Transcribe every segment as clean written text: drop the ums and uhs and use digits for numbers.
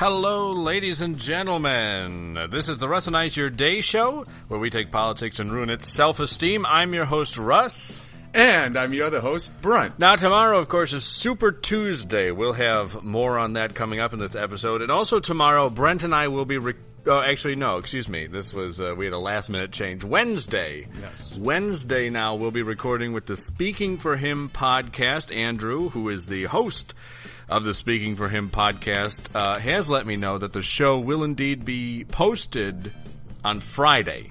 Hello, ladies and gentlemen. This is the Russinize Your Day show, where we take politics and ruin its self-esteem. I'm your host, Russ. And I'm your other host, Brent. Now, tomorrow, of course, is Super Tuesday. We'll have more on that coming up in this episode. And also tomorrow, Brent and I will be... This was... we had a last-minute change. Wednesday. Yes. Wednesday now, we'll be recording with the Speaking for Him podcast. Andrew, who is the host of the Speaking for Him podcast, has let me know that the show will indeed be posted on Friday.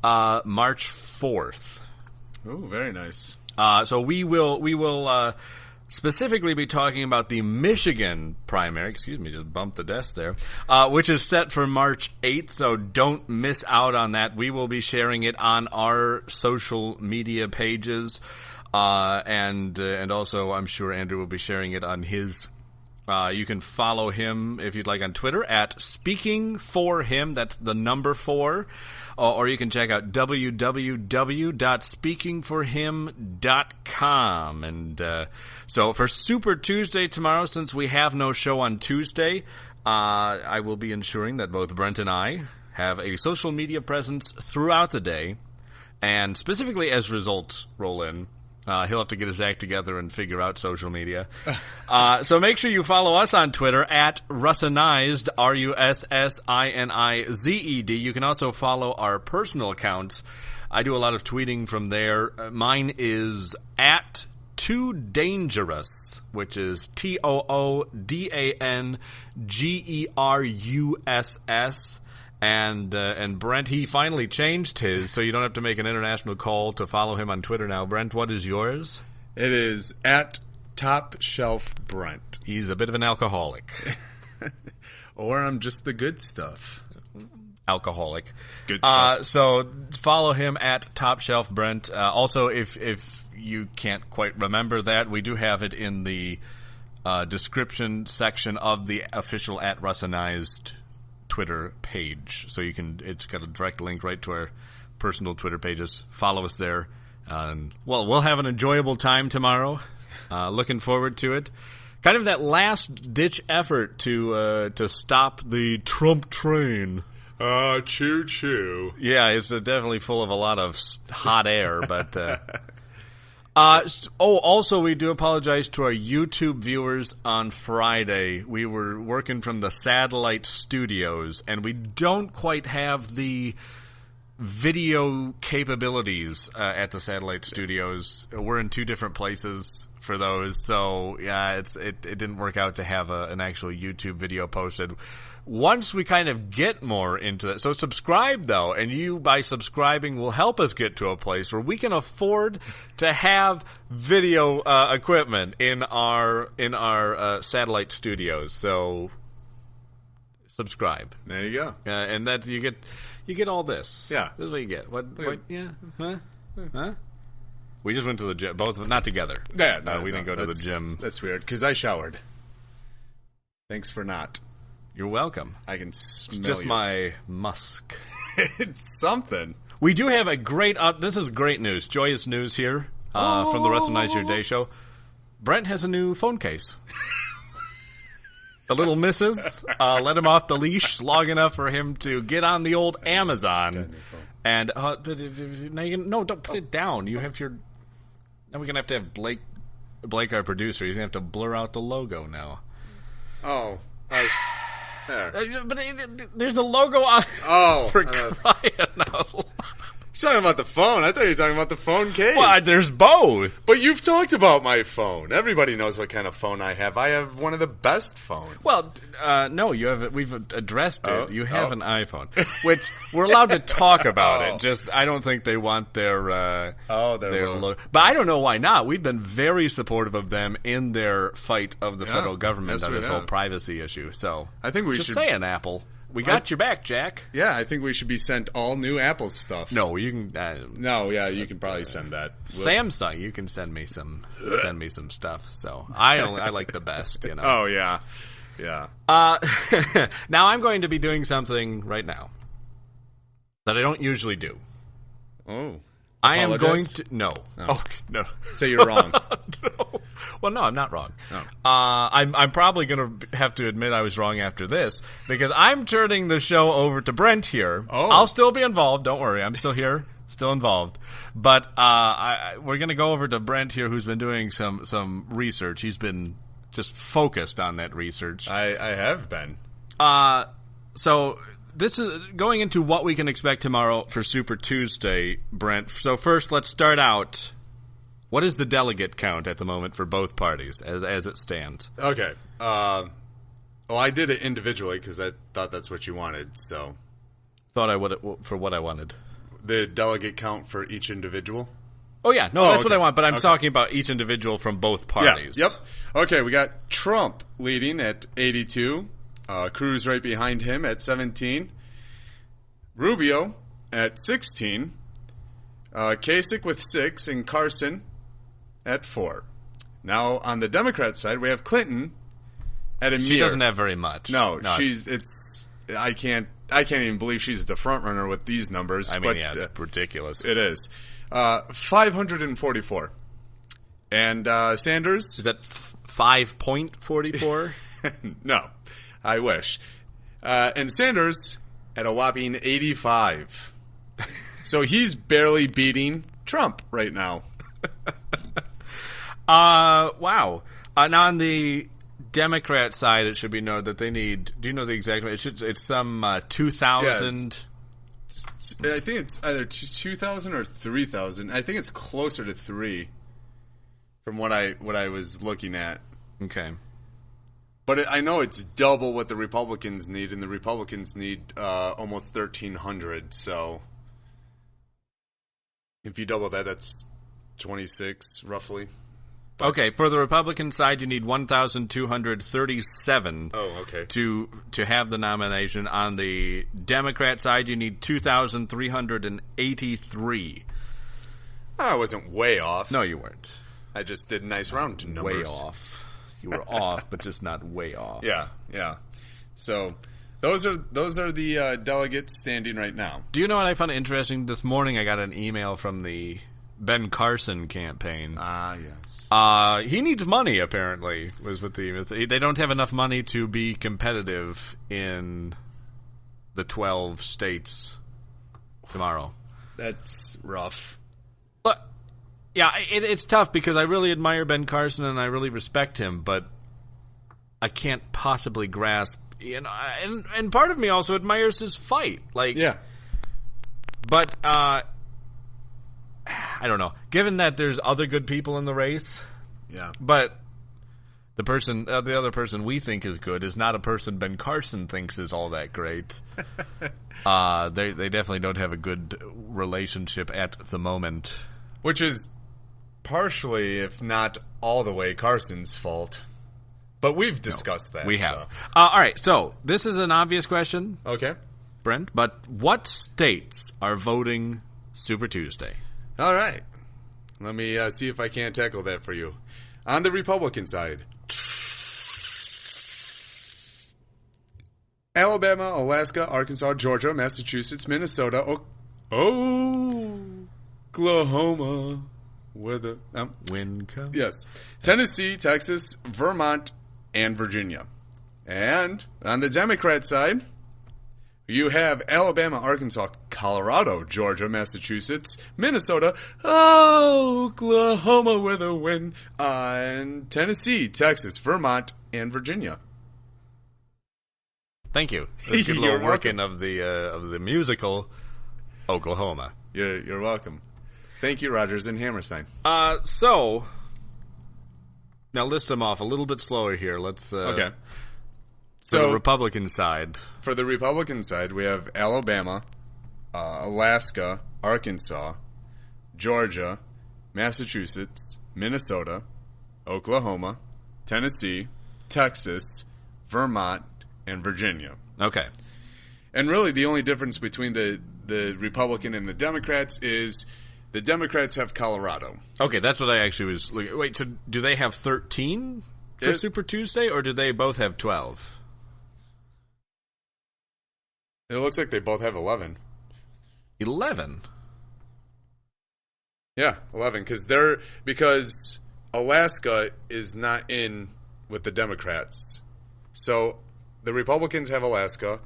March 4th. Oh, very nice. So we will specifically be talking about the Michigan primary. Excuse me, just bumped the desk there. Which is set for March 8th, so don't miss out on that. We will be sharing it on our social media pages. And also, I'm sure Andrew will be sharing it on his. You can follow him, if you'd like, on Twitter at Speaking for Him. That's the number 4. Or you can check out www.speakingforhim.com. And so for Super Tuesday tomorrow, since we have no show on Tuesday, I will be ensuring that both Brent and I have a social media presence throughout the day. And specifically as results roll in, he'll have to get his act together and figure out social media. So make sure you follow us on Twitter at Russinized, Russinized. You can also follow our personal accounts. I do a lot of tweeting from there. Mine is at Too Dangerous, which is TOODANGERUSS. And Brent, he finally changed his, so you don't have to make an international call to follow him on Twitter now. Brent, what is yours? It is at Top Shelf Brent. He's a bit of an alcoholic. Or I'm just the good stuff. Alcoholic. Good stuff. So follow him at Top Shelf Brent. Also, if you can't quite remember that, we do have it in the description section of the official at Russinized Twitter page, so it's got a direct link right to our personal Twitter pages. Follow us there. We'll have an enjoyable time tomorrow. Looking forward to it. Kind of that last-ditch effort to stop the Trump train. Choo-choo. Yeah, it's definitely full of a lot of hot air, but... Also, we do apologize to our YouTube viewers on Friday. We were working from the satellite studios, and we don't quite have the video capabilities at the satellite studios. We're in 2 different places for those, so yeah, it didn't work out to have an actual YouTube video posted. Once we kind of get more into that, so subscribe though, and you by subscribing will help us get to a place where we can afford to have video equipment in our satellite studios. So subscribe. There you go. And that you get all this. Yeah, this is what you get. What? Yeah. Huh? We just went to the gym, both not together. Yeah, we didn't go to the gym. That's weird because I showered. Thanks for not. You're welcome. I can smell it's just you. my musk. It's something. We do have a great... this is great news. Joyous news here from the Russinize Your Day show. Brent has a new phone case. The little missus let him off the leash long enough for him to get on the old Amazon. And... don't put it down. You have your... Now we're going to have Blake, our producer. He's going to have to blur out the logo now. Oh. There. But there's a logo on. Oh, for crying out loud. You're talking about the phone. I thought you were talking about the phone case. Well, there's both. But you've talked about my phone. Everybody knows what kind of phone I have. I have one of the best phones. Well, no, you have. We've addressed it. You have an iPhone, which we're allowed to talk about it. Just I don't think they want their logo. But I don't know why not. We've been very supportive of them in their fight of the federal government on this whole privacy issue. So I think we just should saying, Apple. We got your back, Jack. Yeah, I think we should be sent all new Apple stuff. No, you can. You can probably send that. Samsung, you can send me some stuff. So I like the best, you know. Oh yeah. Now I'm going to be doing something right now that I don't usually do. Oh, I am going to no. Oh no. Say you're wrong. No. Well, no, I'm not wrong. No. I'm probably going to have to admit I was wrong after this because I'm turning the show over to Brent here. Oh. I'll still be involved. Don't worry. I'm still here, still involved. But we're going to go over to Brent here, who's been doing some research. He's been just focused on that research. I have been. So this is going into what we can expect tomorrow for Super Tuesday, Brent. So first, let's start out. What is the delegate count at the moment for both parties as it stands? Okay. Well, I did it individually because I thought that's what you wanted. So Thought I would for what I wanted. the delegate count for each individual. Oh yeah, no, that's okay. what I want. But I'm talking about each individual from both parties. Yeah. Yep. Okay, we got Trump leading at 82. Cruz right behind him at 17. Rubio at 16. Kasich with 6, and Carson at 4. Now on the Democrat side, we have Clinton at a She mere. doesn't have very much. No, it's. I can't even believe she's the front runner with these numbers. I mean, but, yeah, it's ridiculous. it is 544, and Sanders. Is that 5.44? No, I wish. And Sanders at a whopping 85. So he's barely beating Trump right now. Wow. Now on the Democrat side, it should be noted that they need. Do you know the exact? It's some 2,000. I think it's either 2,000 or 3,000. I think it's closer to 3 from what I was looking at. Okay. But I know it's double what the Republicans need, and the Republicans need almost 1,300. So if you double that, that's 26 roughly. Okay, for the Republican side, you need 1,237. Oh, okay. To have the nomination. On the Democrat side, you need 2,383. I wasn't way off. No, you weren't. I just did nice round numbers. Way off. You were off, but just not way off. Yeah. So those are the delegates standing right now. Do you know what I found interesting? This morning I got an email from the Ben Carson campaign. Yes. He needs money, apparently, was what the email said. They don't have enough money to be competitive in the 12 states tomorrow. That's rough. But, yeah, it's tough because I really admire Ben Carson and I really respect him, but I can't possibly grasp, and part of me also admires his fight. Yeah. But, I don't know. Given that there's other good people in the race, Yeah. but the other person we think is good is not a person Ben Carson thinks is all that great. They definitely don't have a good relationship at the moment. Which is partially, if not all the way, Carson's fault. But we've discussed that. We have. So. All right, so this is an obvious question, Okay. Brent, but what states are voting Super Tuesday? All right. Let me see if I can't tackle that for you. On the Republican side, Alabama, Alaska, Arkansas, Georgia, Massachusetts, Minnesota, Oklahoma, where the Win comes. yes, Tennessee, Texas, Vermont, and Virginia. And on the Democrat side, you have Alabama, Arkansas, Colorado, Georgia, Massachusetts, Minnesota, Oklahoma with a win, and Tennessee, Texas, Vermont, and Virginia. Thank you. Let's get a little You're working of the musical Oklahoma. You're welcome. Thank you, Rogers and Hammerstein. So now list them off a little bit slower here. Let's Okay. So the Republican side. For the Republican side, we have Alabama, Alaska, Arkansas, Georgia, Massachusetts, Minnesota, Oklahoma, Tennessee, Texas, Vermont, and Virginia. Okay. And really the only difference between the Republican and the Democrats is the Democrats have Colorado. Okay, that's what I actually was looking. Wait, so do they have 13 for Super Tuesday, or do they both have 12? It looks like they both have 11. 11? Yeah, 11, because Alaska is not in with the Democrats. So the Republicans have Alaska.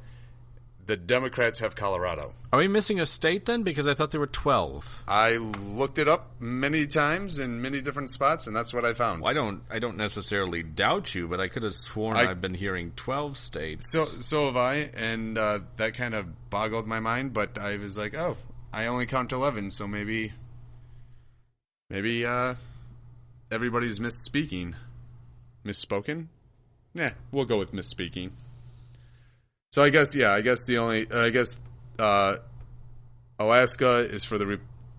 The Democrats have Colorado. Are we missing a state then? Because I thought there were 12. I looked it up many times in many different spots, and that's what I found. Well, I don't necessarily doubt you, but I could have sworn I've been hearing 12 states. So have I, and that kind of boggled my mind. But I was like, oh, I only count 11, so maybe everybody's misspoken. Yeah, we'll go with misspeaking. So I guess Alaska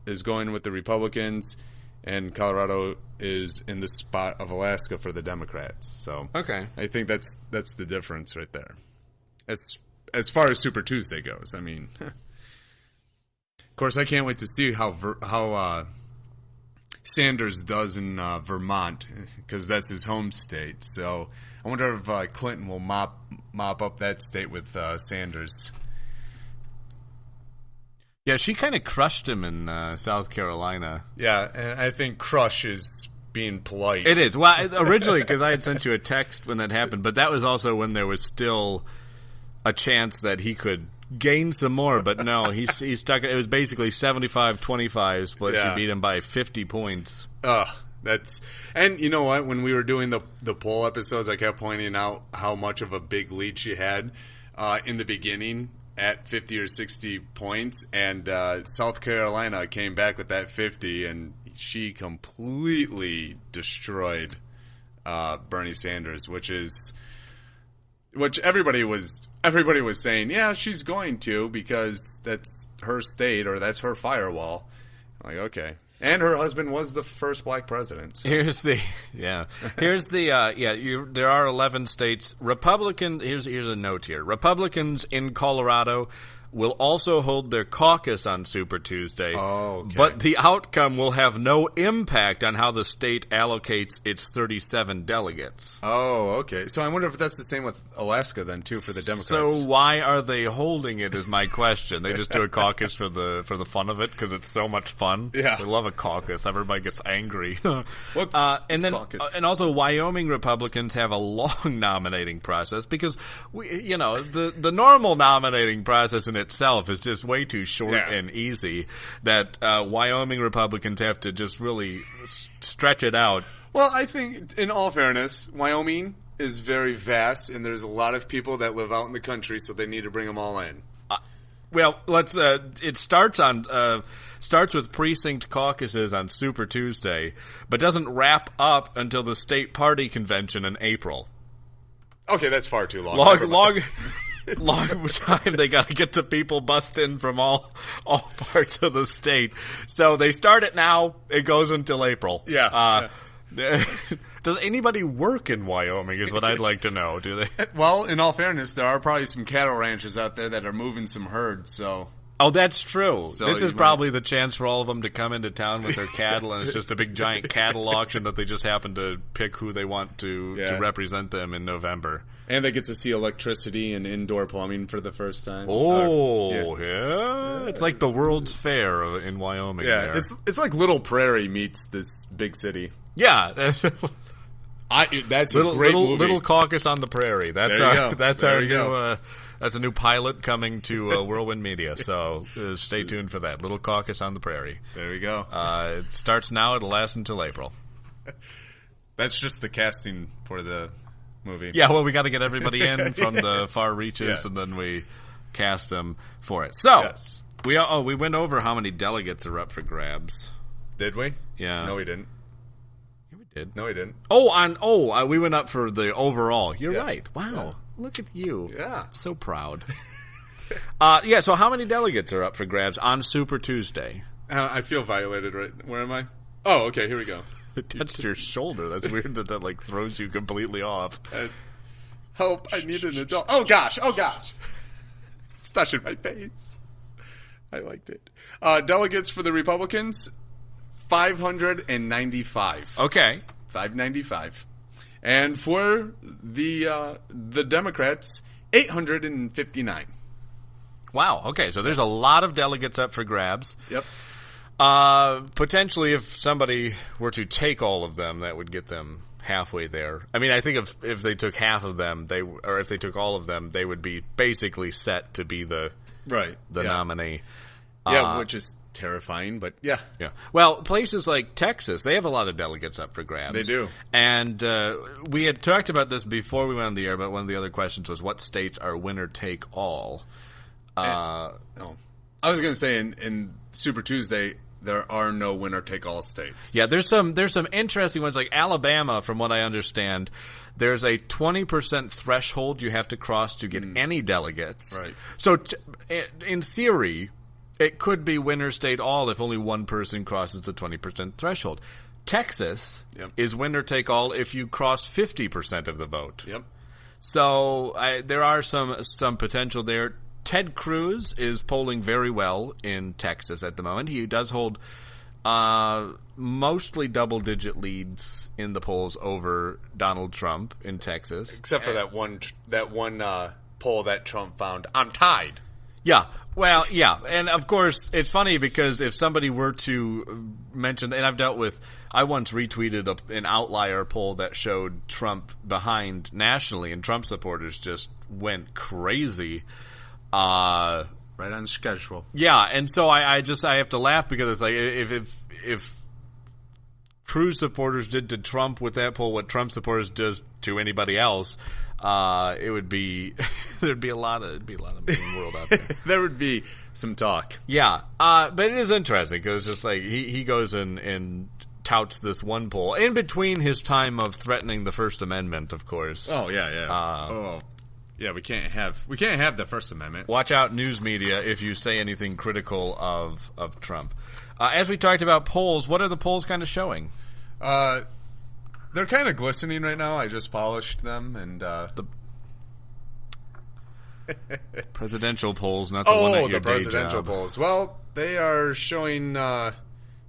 is going with the Republicans, and Colorado is in the spot of Alaska for the Democrats. So okay, I think that's the difference right there. As far as Super Tuesday goes, I mean, of course, I can't wait to see how Sanders does in Vermont, because that's his home state. So I wonder if Clinton will mop up that state with Sanders. Yeah, she kind of crushed him in South Carolina. Yeah, and I think crush is being polite. It is. Well, originally, because I had sent you a text when that happened, but that was also when there was still a chance that he could gain some more, but no, he's stuck. It was basically 75-25 split. Yeah. She beat him by 50 points. And you know what? When we were doing the poll episodes, I kept pointing out how much of a big lead she had in the beginning at 50 or 60 points, and South Carolina came back with that 50, and she completely destroyed Bernie Sanders, which everybody was saying, yeah, she's going to, because that's her state or that's her firewall. I'm like, okay. And her husband was the first black president. So. There are 11 states. Here's a note here. Republicans in Colorado will also hold their caucus on Super Tuesday. Oh, okay. But the outcome will have no impact on how the state allocates its 37 delegates. Oh, okay. So I wonder if that's the same with Alaska then too for the Democrats. So why are they holding it is my question. They just do a caucus for the fun of it because it's so much fun. Yeah. They love a caucus. Everybody gets angry. What's caucus? And also Wyoming Republicans have a long nominating process because the normal nominating process in itself is just way too short and easy that Wyoming Republicans have to just really stretch it out. Well, I think, in all fairness, Wyoming is very vast, and there's a lot of people that live out in the country, so they need to bring them all in. Well, let's. It starts with precinct caucuses on Super Tuesday, but doesn't wrap up until the state party convention in April. Okay, that's far too long. Long time they got to get the people bust in from all parts of the state. So they start it now. It goes until April. Yeah. Does anybody work in Wyoming is what I'd like to know. Do they? Well, in all fairness, there are probably some cattle ranchers out there that are moving some herds, so... Oh, that's true. So this is probably the chance for all of them to come into town with their cattle, and it's just a big giant cattle auction that they just happen to pick who they want to represent them in November. And they get to see electricity and indoor plumbing for the first time. Oh, yeah. It's like the World's Fair in Wyoming. Yeah, there. it's like Little Prairie meets this big city. Yeah, that's a great movie. Little Caucus on the Prairie. That's our new. That's a new pilot coming to Whirlwind Media, so stay tuned for that. Little Caucus on the Prairie. There we go. It starts now. It'll last until April. That's just the casting for the movie. Yeah, well, we got to get everybody in from the far reaches, and then we cast them for it. So, we went over how many delegates are up for grabs. Did we? Yeah. No, we didn't. Yeah, we did. No, we didn't. We went up for the overall. You're right. Wow. Yeah. Look at you. Yeah. I'm so proud. So how many delegates are up for grabs on Super Tuesday? I feel violated, right? Where am I? Oh, okay, here we go. It touched your shoulder. That's weird that throws you completely off. Help, I need an adult. Oh, gosh. It's touching my face. I liked it. Delegates for the Republicans, 595. Okay. 595. And for the Democrats, 859. Wow. Okay, so there's a lot of delegates up for grabs. Yep. Potentially, if somebody were to take all of them, that would get them halfway there. I mean, I think if they took half of them, or if they took all of them, they would be basically set to be the nominee. Yeah, which is terrifying, but yeah. Well, places like Texas, they have a lot of delegates up for grabs. They do. And we had talked about this before we went on the air, but one of the other questions was what states are winner take all? I was going to say in Super Tuesday, there are no winner take all states. Yeah, there's some interesting ones like Alabama. From what I understand, there's a 20% threshold you have to cross to get any delegates. Right. So in theory, it could be winner state all if only one person crosses the 20% threshold. Texas is winner take all if you cross 50% of the vote. Yep. So there are some potential there. Ted Cruz is polling very well in Texas at the moment. He does hold mostly double-digit leads in the polls over Donald Trump in Texas, except for that one poll that Trump found. I'm tied. Yeah, well, yeah, and of course it's funny because if somebody were to mention, and I once retweeted an outlier poll that showed Trump behind nationally, and Trump supporters just went crazy. Right on schedule. Yeah, and so I have to laugh because it's like if Cruz supporters did to Trump with that poll what Trump supporters does to anybody else, it would be it'd be a lot of mean world out there. There would be some talk. Yeah, but it is interesting because it's just like he goes and touts this one poll in between his time of threatening the First Amendment, of course. Oh yeah. Yeah, we can't have the First Amendment. Watch out, news media, if you say anything critical of Trump. As we talked about polls, what are the polls kind of showing? They're kind of glistening right now. I just polished them, and the presidential polls, not the one at your the presidential day job. polls. Well, they are showing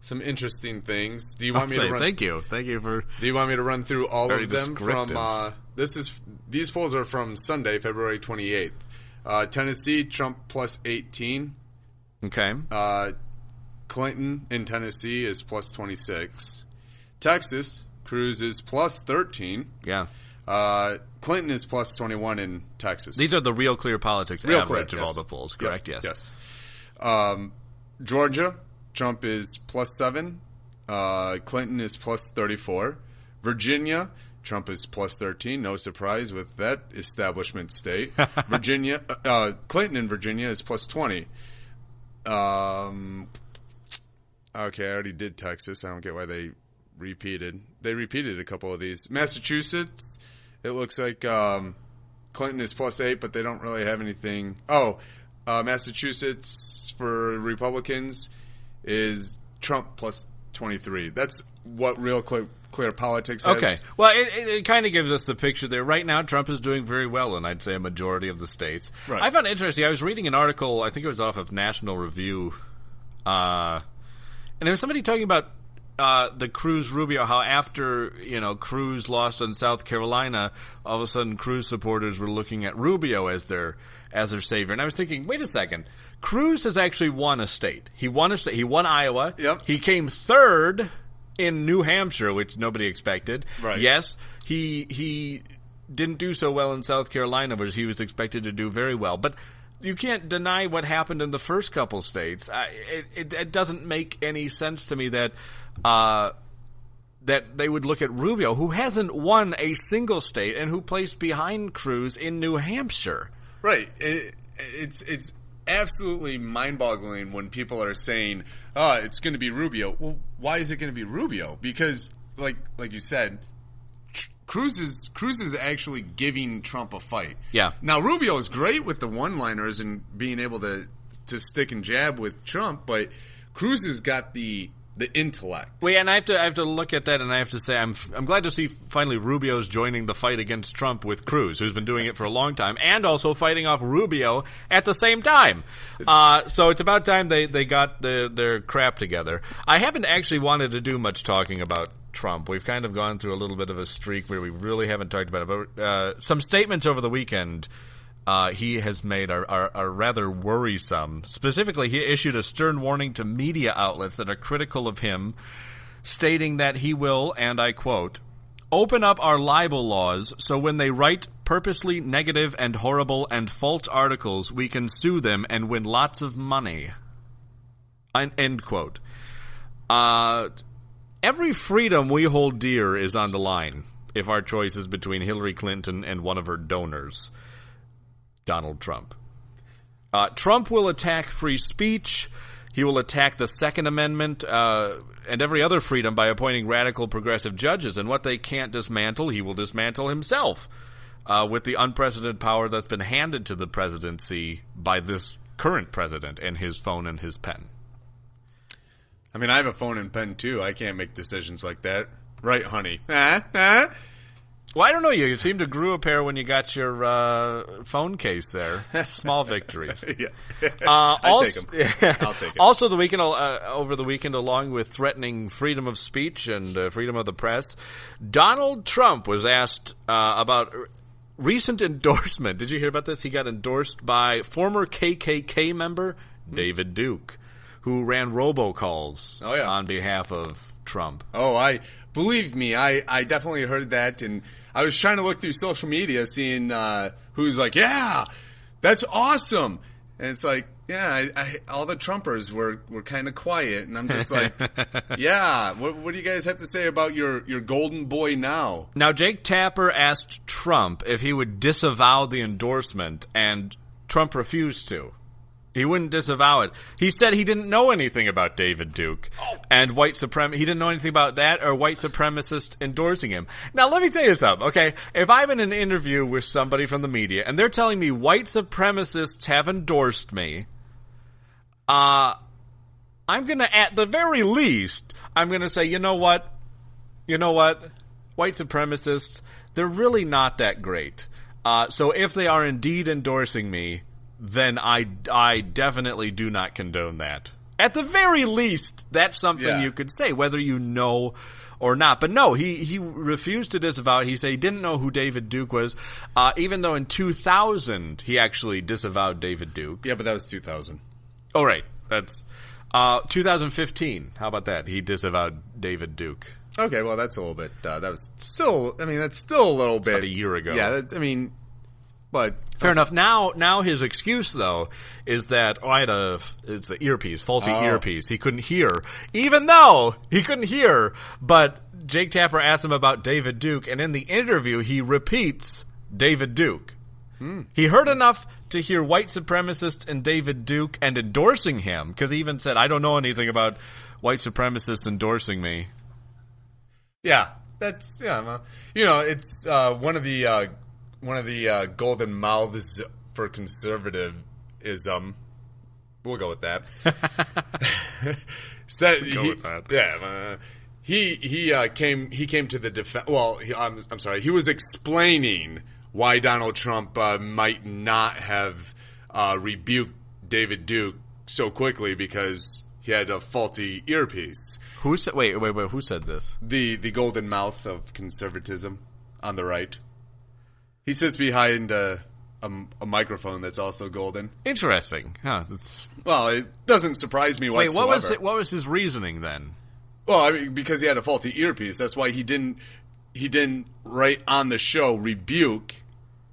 some interesting things. Do you want me to run? Thank you for. Do you want me to run through all of them descriptive. These polls are from Sunday, February 28th. Tennessee, Trump plus 18. Okay. Clinton in Tennessee is plus 26. Texas, Cruz is plus 13. Yeah. Clinton is plus 21 in Texas. These are the Real Clear Politics average of all the polls, correct? Yep. Yes. Georgia, Trump is plus 7. Clinton is plus 34. Virginia, Trump is plus 13. No surprise with that establishment state. Virginia, Clinton in Virginia is plus 20. Okay, I already did Texas. I don't get why they repeated. They repeated a couple of these. Massachusetts, it looks like Clinton is plus 8, but they don't really have anything. Massachusetts for Republicans is Trump plus 23. That's what Real Clear Politics has. Okay. Well, it kind of gives us the picture there. Right now, Trump is doing very well in, I'd say, a majority of the states. Right. I found it interesting. I was reading an article, I think it was off of National Review, and there was somebody talking about the Cruz Rubio, how after Cruz lost in South Carolina, all of a sudden Cruz supporters were looking at Rubio as their savior. And I was thinking, wait a second, Cruz has actually won a state. He won a state. He won Iowa. Yep. He came third in New Hampshire, which nobody expected. Right. Yes, he didn't do so well in South Carolina, but he was expected to do very well. But you can't deny what happened in the first couple states. It doesn't make any sense to me that they would look at Rubio, who hasn't won a single state and who placed behind Cruz in New Hampshire. Right. It's absolutely mind-boggling when people are saying, it's going to be Rubio. Well, why is it going to be Rubio? Because, like you said, Cruz is actually giving Trump a fight. Yeah. Now, Rubio is great with the one-liners and being able to stick and jab with Trump, but Cruz has got the intellect. Well, yeah, and I have to look at that, and I have to say I'm glad to see finally Rubio's joining the fight against Trump with Cruz, who's been doing it for a long time, and also fighting off Rubio at the same time. So it's about time they got their crap together. I haven't actually wanted to do much talking about Trump. We've kind of gone through a little bit of a streak where we really haven't talked about it. But some statements over the weekend he has made are rather worrisome. Specifically, he issued a stern warning to media outlets that are critical of him, stating that he will, and I quote, "open up our libel laws so when they write purposely negative and horrible and false articles, we can sue them and win lots of money." End quote. Every freedom we hold dear is on the line if our choice is between Hillary Clinton and one of her donors, Donald Trump. Trump will attack free speech. He will attack the Second Amendment and every other freedom by appointing radical progressive judges. And what they can't dismantle, he will dismantle himself with the unprecedented power that's been handed to the presidency by this current president and his phone and his pen. I mean, I have a phone and pen, too. I can't make decisions like that. Right, honey? Well, I don't know. You seem to grew a pair when you got your phone case there. Small victories. Yeah. I'll take them. I'll take it. Also, over the weekend, along with threatening freedom of speech and freedom of the press, Donald Trump was asked about recent endorsement. Did you hear about this? He got endorsed by former KKK member David Duke, who ran robocalls on behalf of Trump. Believe me, I definitely heard that, and I was trying to look through social media, seeing who's like, yeah, that's awesome, and it's like, yeah, all the Trumpers were kind of quiet, and I'm just like, yeah, what do you guys have to say about your golden boy now? Now, Jake Tapper asked Trump if he would disavow the endorsement, and Trump refused to. He wouldn't disavow it. He said he didn't know anything about David Duke and white supremacy. He didn't know anything about that or white supremacists endorsing him. Now, let me tell you something, okay? If I'm in an interview with somebody from the media and they're telling me white supremacists have endorsed me, I'm going to, at the very least, I'm going to say, you know what? White supremacists, they're really not that great. So if they are indeed endorsing me, then I definitely do not condone that. At the very least, that's something you could say, whether you know or not. But no, he refused to disavow it. He said he didn't know who David Duke was, even though in 2000 he actually disavowed David Duke. Yeah, but that was 2000. Oh, right. That's 2015. How about that? He disavowed David Duke. Okay, well, that's a little bit, that was still, I mean, that's still a little bit. About a year ago. Yeah, I mean, but. Fair enough. Now his excuse, though, is that, it's an earpiece, faulty earpiece. He couldn't hear. Even though he couldn't hear, but Jake Tapper asked him about David Duke, and in the interview, he repeats David Duke. He heard enough to hear white supremacists and David Duke and endorsing him, because he even said, I don't know anything about white supremacists endorsing me. Yeah, that's, well, it's one of the golden mouths for conservatism. We'll go with that. With that. Yeah, he came to the defense. Well, I'm sorry. He was explaining why Donald Trump might not have rebuked David Duke so quickly because he had a faulty earpiece. Who said? Wait. Who said this? The golden mouth of conservatism on the right. He sits behind a microphone that's also golden. Interesting. Huh. Well, it doesn't surprise me whatsoever. Wait, what was his reasoning then? Well, I mean, because he had a faulty earpiece. That's why he didn't right on the show rebuke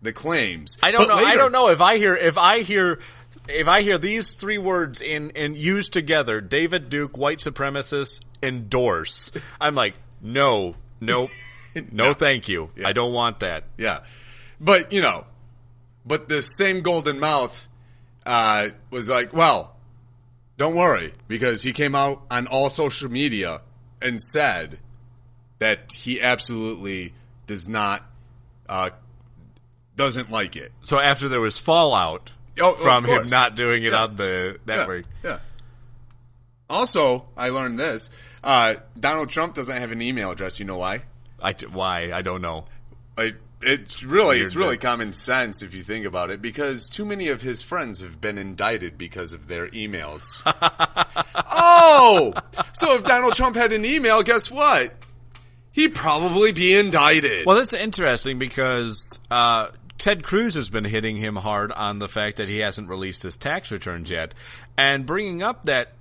the claims. I don't know. I don't know if I hear these three words in used together, David Duke, white supremacists, endorse. I'm like, nope, no, thank you. Yeah. I don't want that. Yeah. But, but the same golden mouth was like, well, don't worry, because he came out on all social media and said that he absolutely doesn't like it. So after there was fallout from him not doing it on the network. Yeah. Also, I learned this. Donald Trump doesn't have an email address. You know why? Why? I don't know. It's really common sense if you think about it, because too many of his friends have been indicted because of their emails. So if Donald Trump had an email, guess what? He'd probably be indicted. Well, this is interesting because Ted Cruz has been hitting him hard on the fact that he hasn't released his tax returns yet, and bringing up that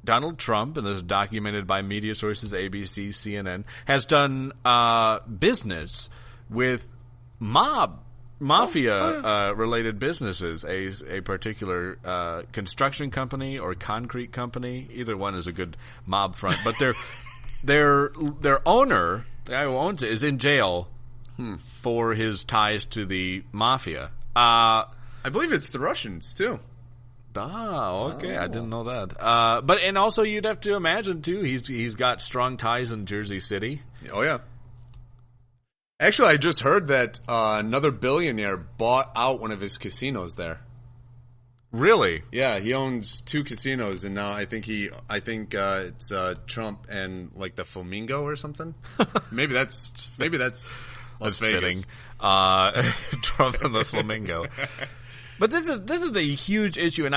Donald Trump, and this is documented by media sources, ABC, CNN, has done business with mafia-related businesses, a particular construction company or concrete company. Either one is a good mob front, but their owner, the guy who owns it, is in jail for his ties to the mafia. I believe it's the Russians too. Okay. I didn't know that. And also you'd have to imagine too, he's got strong ties in Jersey City. Oh yeah. Actually, I just heard that another billionaire bought out one of his casinos there. Really? Yeah, he owns 2 casinos, and now I think it's Trump and like the Flamingo or something. maybe that's Las Vegas. Fitting. Trump and the Flamingo. But this is a huge issue, and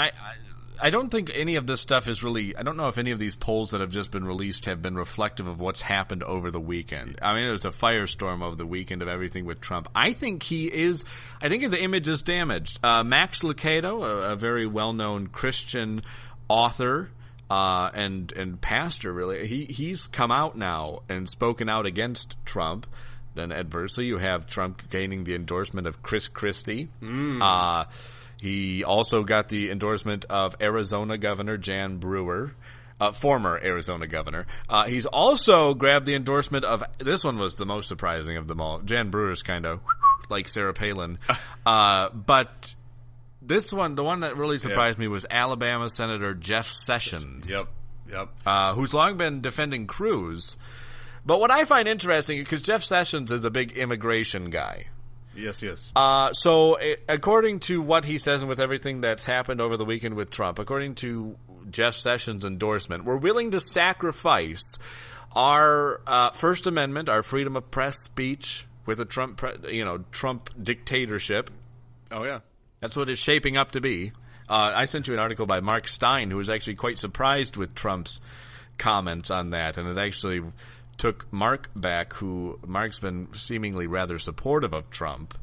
I don't think any of this stuff is really. I don't know if any of these polls that have just been released have been reflective of what's happened over the weekend. I mean, it was a firestorm over the weekend of everything with Trump. I think his image is damaged. Max Lucado, a very well-known Christian author and pastor, really, he's come out now and spoken out against Trump. Then adversely, you have Trump gaining the endorsement of Chris Christie. He also got the endorsement of Arizona Governor Jan Brewer, former Arizona governor. He's also grabbed the endorsement of, this one was the most surprising of them all. Jan Brewer's kind of like Sarah Palin. But this one, the one that really surprised me was Alabama Senator Jeff Sessions. Yep. Who's long been defending Cruz. But what I find interesting, because Jeff Sessions is a big immigration guy. Yes. So according to what he says and with everything that's happened over the weekend with Trump, according to Jeff Sessions' endorsement, we're willing to sacrifice our First Amendment, our freedom of press, speech with a Trump dictatorship. Oh, yeah. That's what it's shaping up to be. I sent you an article by Mark Stein, who was actually quite surprised with Trump's comments on that, and it actually took Mark back, who Mark's been seemingly rather supportive of Trump.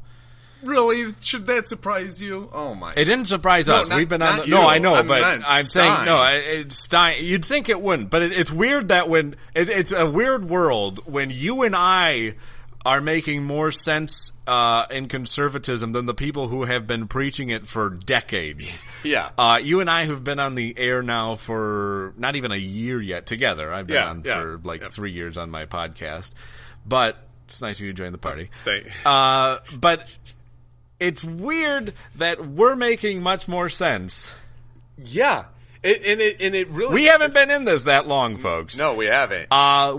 Really? Should that surprise you? Oh my! It didn't surprise us. We've been on. I know, but I'm saying no. It's Stein. You'd think it wouldn't, but it's weird that when it's a weird world when you and I are making more sense in conservatism than the people who have been preaching it for decades. Yeah. You and I have been on the air now for not even a year yet together. I've been on for 3 years on my podcast. But it's nice of you to join the party. But it's weird that we're making much more sense. Yeah. It really... We haven't been in this that long, folks. No, we haven't.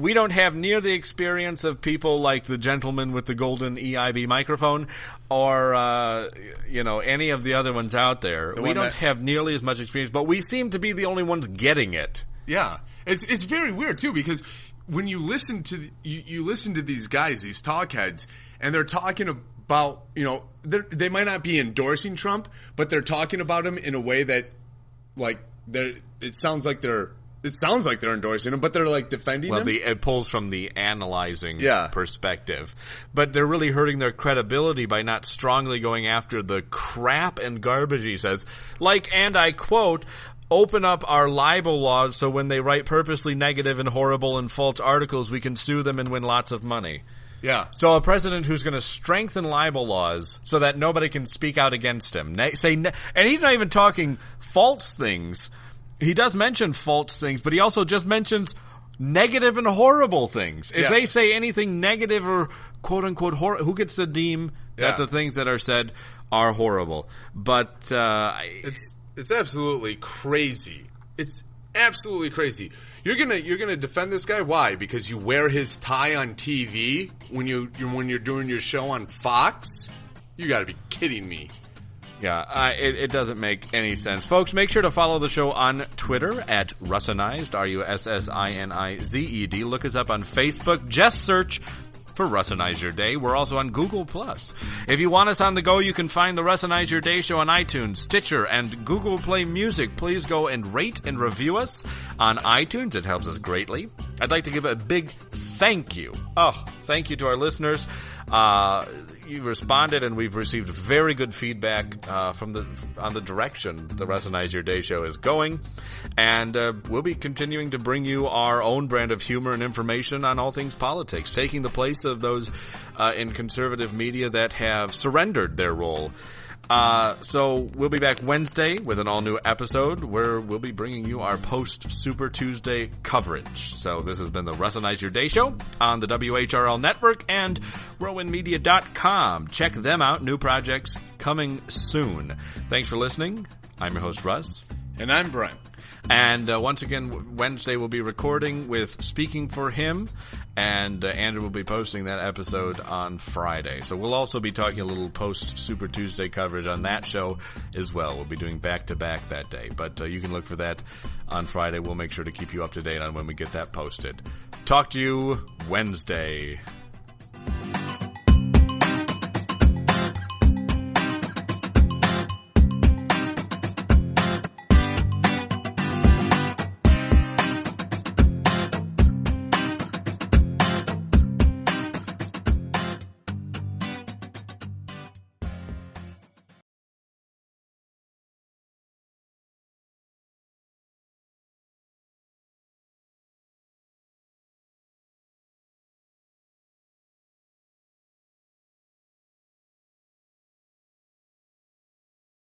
We don't have near the experience of people like the gentleman with the golden EIB microphone or, any of the other ones out there. We don't have nearly as much experience, but we seem to be the only ones getting it. Yeah. It's very weird, too, because when you listen to you listen to these guys, these talk heads, and they're talking about, they might not be endorsing Trump, but they're talking about him in a way that, like, it sounds like they're endorsing him, but they're like defending him. It pulls from the analyzing perspective, but they're really hurting their credibility by not strongly going after the crap and garbage he says. Like, and I quote, "Open up our libel laws so when they write purposely negative and horrible and false articles, we can sue them and win lots of money." Yeah. So a president who's going to strengthen libel laws so that nobody can speak out against him. And he's not even talking false things. He does mention false things, but he also just mentions negative and horrible things. If they say anything negative or quote-unquote who gets to deem that the things that are said are horrible? But it's absolutely crazy. It's absolutely crazy. You're gonna defend this guy? Why? Because you wear his tie on TV when you're doing your show on Fox? You got to be kidding me. Yeah, it doesn't make any sense. Folks, make sure to follow the show on Twitter at Russinized, Russinized. Look us up on Facebook. Just search for Russinize Your Day. We're also on Google+. If you want us on the go, you can find the Russinize Your Day show on iTunes, Stitcher, and Google Play Music. Please go and rate and review us on iTunes. It helps us greatly. I'd like to give a big thank you. Thank you to our listeners. You've responded, and we've received very good feedback on the direction the Russinize Your Day show is going. And we'll be continuing to bring you our own brand of humor and information on all things politics, taking the place of those in conservative media that have surrendered their role. So we'll be back Wednesday with an all-new episode where we'll be bringing you our post-Super Tuesday coverage. So this has been the Russinize Your Day show on the WHRL network and RowanMedia.com. Check them out. New projects coming soon. Thanks for listening. I'm your host, Russ. And I'm Brent. And once again, Wednesday we'll be recording with Speaking for Him, and Andrew will be posting that episode on Friday. So we'll also be talking a little post-Super Tuesday coverage on that show as well. We'll be doing back-to-back that day. But you can look for that on Friday. We'll make sure to keep you up to date on when we get that posted. Talk to you Wednesday.